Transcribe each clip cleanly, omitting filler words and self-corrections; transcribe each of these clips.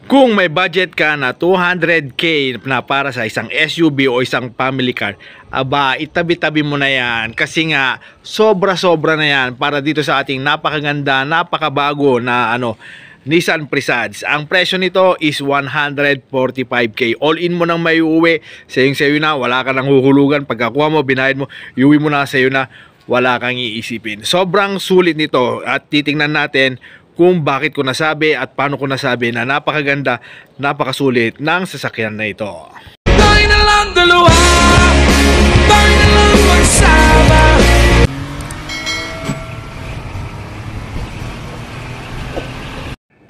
Kung may budget ka na 200k na para sa isang SUV o isang family car, aba, itabi-tabi mo na yan kasi nga sobra-sobra na yan para dito sa ating napakaganda, napakabago na Nissan Presage. Ang presyo nito is 145k. All in mo nang may uuwi, sayo na, wala ka nang huhulugan. Pagkakuha mo, binayad mo, iuwi mo na sayo na, wala kang iisipin. Sobrang sulit nito at titingnan natin kung bakit ko nasabi at paano ko nasabi na napakaganda, napakasulit ng sasakyan na ito. Tayo na lang dalawa, tayo na lang magsama.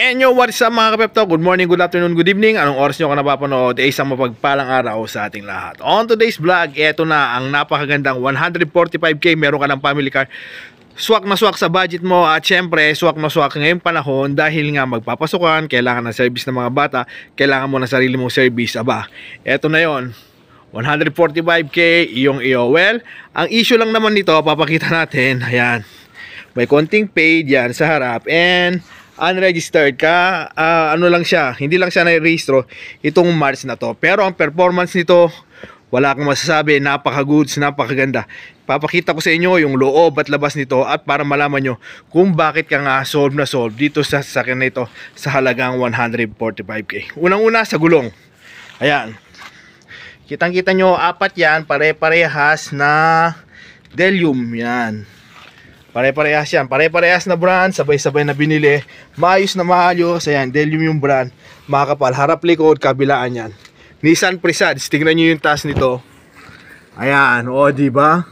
And yo, what's up mga kapepto? Good morning, good afternoon, good evening. Anong oras nyo ka napapanood? Isang mapagpalang araw sa ating lahat. On today's vlog, eto na ang napakagandang 145k. Meron ka ng family car. Swak na swak sa budget mo at syempre swak na swak ngayong panahon dahil nga magpapasukan, kailangan ng service ng mga bata, kailangan mo ng sarili mong service. Aba, eto na yon, 145k yung EOL. Ang issue lang naman nito, papakita natin, ayan, may konting paid yan sa harap and unregistered ka, ano lang siya, hindi lang siya na-registro itong March na to, pero ang performance nito wala akong masasabi, napaka-goods, napakaganda. Papakita ko sa inyo yung loob at labas nito at para malaman nyo kung bakit ka nga solve na solve dito sa sasakyan na ito sa halagang 145k. Unang-una sa gulong. Ayan. Kitang-kita nyo, apat yan, pare-parehas na Delium. Yan. Pare-parehas yan. Pare-parehas na brand, sabay-sabay na binili. Maayos na maayos. Ayan, Delium yung brand. Makakapal. Harap, likod, kabilaan yan. Nissan Presage, tingnan nyo yung taas nito. Ayan, o diba?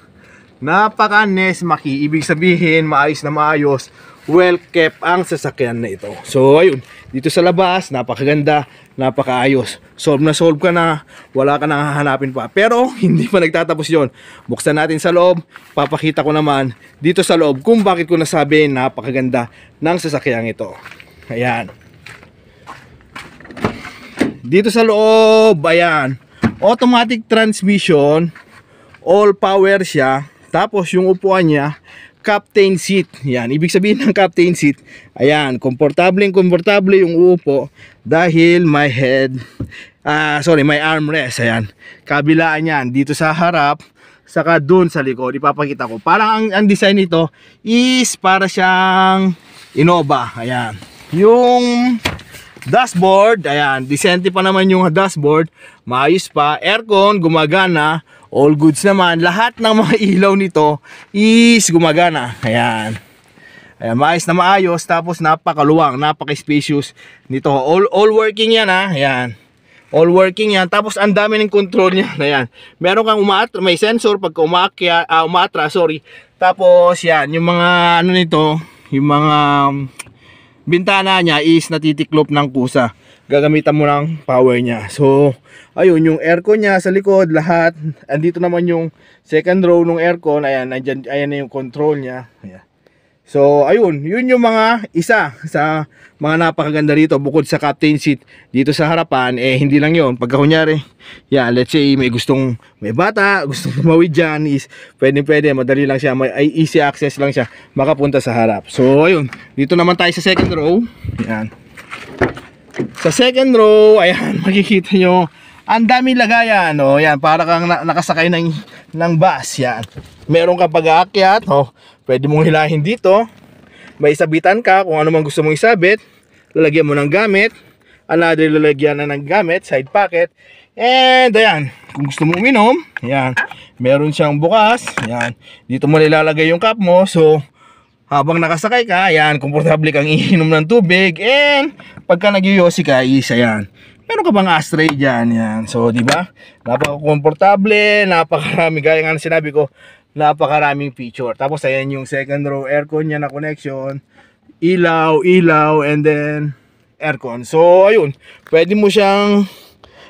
Napaka-nesmaki, ibig sabihin maayos na maayos, well kept ang sasakyan na ito. So ayun, dito sa labas, napakaganda, napakaayos. Solve na solve ka na, wala ka nang hahanapin pa. Pero hindi pa nagtatapos yon. Buksan natin sa loob, papakita ko naman dito sa loob kung bakit ko nasabi napakaganda ng sasakyan ito. Ayan. Dito sa loob, ayan, automatic transmission, all power siya. Tapos yung upuan niya, captain seat. Yan, ibig sabihin ng captain seat, ayan, komportable yung uupo dahil may may armrest. Ayan, kabilaan yan, dito sa harap, saka dun sa likod. Ipapakita ko. Parang ang design nito is para siyang Innova. Ayan, yung dashboard, ayan, decente pa naman yung dashboard, maayos pa, aircon, gumagana, all goods naman, lahat ng mga ilaw nito is gumagana, ayan, ayan, maayos na maayos, tapos napakaluwang, napaka-spacious nito, all working yan ha, ayan, all working yan, tapos ang dami ng control niya, ayan, meron kang may sensor pagka umaatras, tapos yan, yung mga nito, yung mga bintana niya is natitiklop ng kusa. Gagamitan mo ng power niya. So, ayun, yung aircon niya sa likod, lahat. Andito naman yung second row ng aircon. Ayan, ayan na yung control niya. Ayan. So, ayun, yun yung mga isa sa mga napakaganda rito. Bukod sa captain seat dito sa harapan, hindi lang yun. Pagka kunyari, yeah, let's say may bata, gustong tumawid dyan, is pwede, madali lang siya, may easy access lang siya, makapunta sa harap. So, ayun, dito naman tayo sa second row. Ayan. Sa second row, ayan, makikita nyo, ang daming lagayan, no? Yan, para kang nakasakay ng bus, yan. Meron ka pag-aakyat, pwede mong hilahin dito. May isabitan ka kung ano man gusto mong isabit. Lalagyan mo ng gamit. Another lalagyan na ng gamit, side pocket. And ayan, kung gusto mong uminom, ayan, meron siyang bukas. Ayan, dito mo nilalagay yung cup mo. So, habang nakasakay ka, ayan, komportable kang iinom ng tubig. And pagka nagyoyosi ka, ayan, meron ka bang ashtray dyan, yan. So, di ba? Napaka-komportable, napakarami, gaya nga sinabi ko, napakaraming feature. Tapos, ayan yung second row aircon niya na connection, ilaw, and then aircon. So, ayun, pwede mo siyang,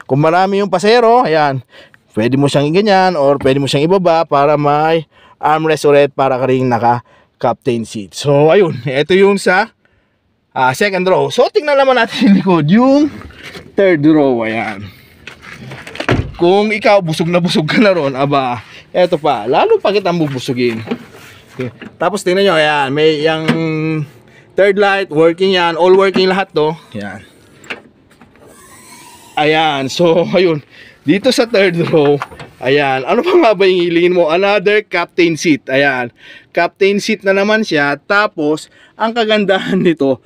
kung marami yung pasero, ayan, pwede mo siyang ganyan, or pwede mo siyang ibaba para may armrest ulit para ka rin naka-captain seat. So, ayun, ito yung sa second row. So, tingnan naman natin yung likod, yung third row, ayan. Kung ikaw busog na ka na ron, aba, eto pa, lalo pa kitang bubusugin. Okay. Tapos tingnan nyo, ayan, may yung third light, working yan, all working lahat to, ayan. Ayan, so ayun. Dito sa third row, ayan. Ano pa nga ba yung hilingin mo? Another captain seat. Ayan. Captain seat na naman siya. Tapos, ang kagandahan nito,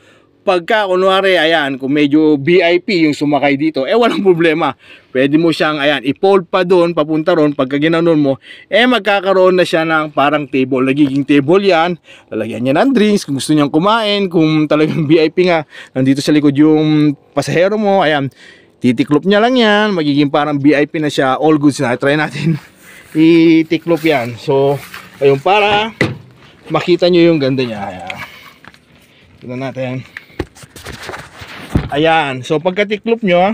pagka kunwari, ayan, kung medyo VIP yung sumakay dito, walang problema. Pwede mo siyang, ayan, i-fold pa doon, papunta ron. Pagka ginanon mo, magkakaroon na siya ng parang table. Nagiging table yan. Lalagyan niya ng drinks kung gusto niyang kumain. Kung talagang VIP nga, nandito sa likod yung pasahero mo, ayan. Titiklop niya lang yan, magiging parang VIP na siya, all goods na. Try natin itiklop yan. So, ayun, para makita nyo yung ganda niya. Ayan. Tignan natin. Ayan, so pagka-tiklop nyo,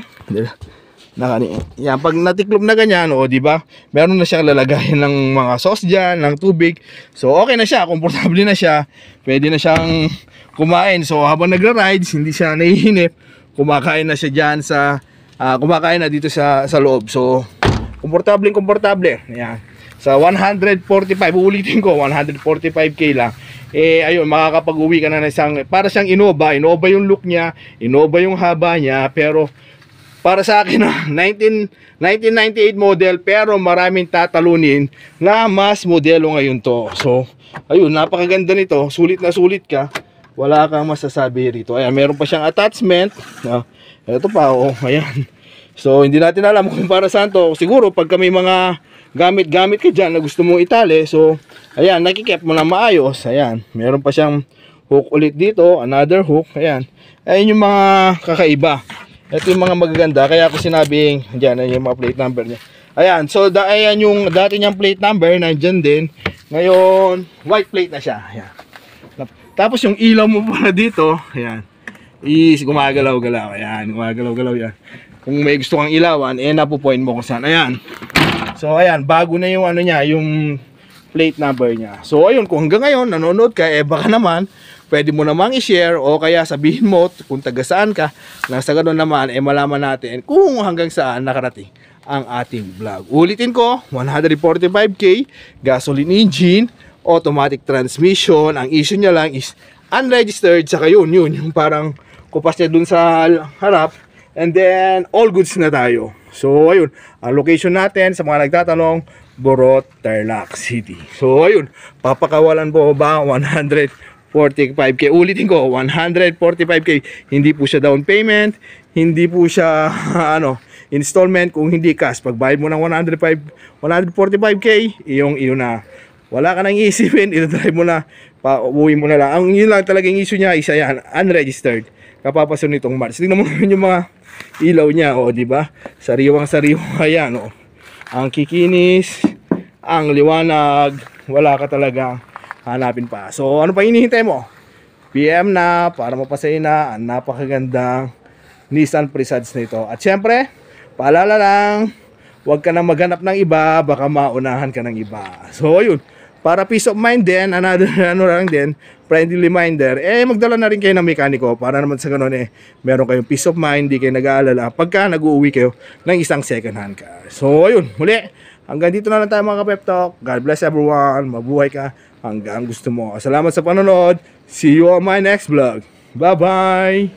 yan, pag natiklop na ganyan, di ba? Meron na siyang lalagayan ng mga sauce dyan, ng tubig. So, okay na siya, komportable na siya. Pwede na siyang kumain. So, habang nagra-rides, hindi siya nahihinip. Kumakain na siya dyan sa kumakain na dito sa loob. So, komportable. Ayan. Sa 145, uulitin ko, 145k lang. Ayun, makakapag-uwi ka na ng isang, para siyang Innova yung look niya, Innova yung haba niya, pero para sa akin 1998 model, pero maraming tatalunin na mas modelo ngayon to. So, ayun, napakaganda nito, sulit na sulit ka. Wala kang masasabi rito. Ayan, meron pa siyang attachment. Ito pa, ayan. So, hindi natin alam kung para saan to. Siguro, pag may mga gamit-gamit ka dyan na gusto mong itali. So, ayan, nakikip mo na maayos. Ayan, meron pa siyang hook ulit dito. Another hook. Ayan. Ayan yung mga kakaiba. Ito yung mga magaganda. Kaya ako sinabing, dyan, ayan yung mga plate number niya. Ayan, so, ayan yung dati niyang plate number. Nandyan din. Ngayon, white plate na siya. Ayan. Tapos yung ilaw mo pala dito, ayan, is gumagalaw-galaw. Ayan, gumagalaw-galaw yan. Kung may gusto kang ilawan, napupoint mo kung saan. Ayan. So, ayan, bago na yung ano niya, yung plate number niya. So, ayun, kung hanggang ngayon nanonood ka, baka naman, pwede mo namang i-share o kaya sabihin mo kung taga saan ka. Nang sa ganun naman, malaman natin kung hanggang saan nakarating ang ating vlog. Ulitin ko, 145k, gasoline engine, automatic transmission. Ang issue niya lang is unregistered, saka yun yung parang kupas niya dun sa harap, and then all goods na tayo. So ayun, ang location natin sa mga nagtatanong, Borot, Tarlac City. So ayun, papakawalan po ba 145k? Ulitin ko, 145k. Hindi po siya down payment, hindi po siya installment, kung hindi cash. Pag bayad mo ng 145k, yung na. Wala ka nang iisipin, i-drive mo na, pauwi mo na lang. Ang yun lang talagang issue niya is ayan, unregistered. Kapapasun nitong March. Tingnan mo naman yung mga ilaw niya, di ba? Sariwang-sariwa yan, Ang kikinis, ang liwanag, wala ka talagang hanapin pa. So, ano pa hinihintay mo? PM na para mapasayin na ang napakagandang Nissan Presage nito. At syempre, paalala lang, huwag ka na maghanap ng iba, baka maunahan ka ng iba. So, ayun. Para peace of mind din, another lang din, friendly reminder, magdala na rin kayo ng mekaniko para naman sa ganun meron kayong peace of mind, di kayo nag-aalala pagka nag-uuwi kayo ng isang second hand car. So ayun, muli, hanggang dito na lang tayo mga ka-pep talk. God bless everyone, mabuhay ka hanggang gusto mo. Salamat sa panonood, see you on my next vlog. Bye bye.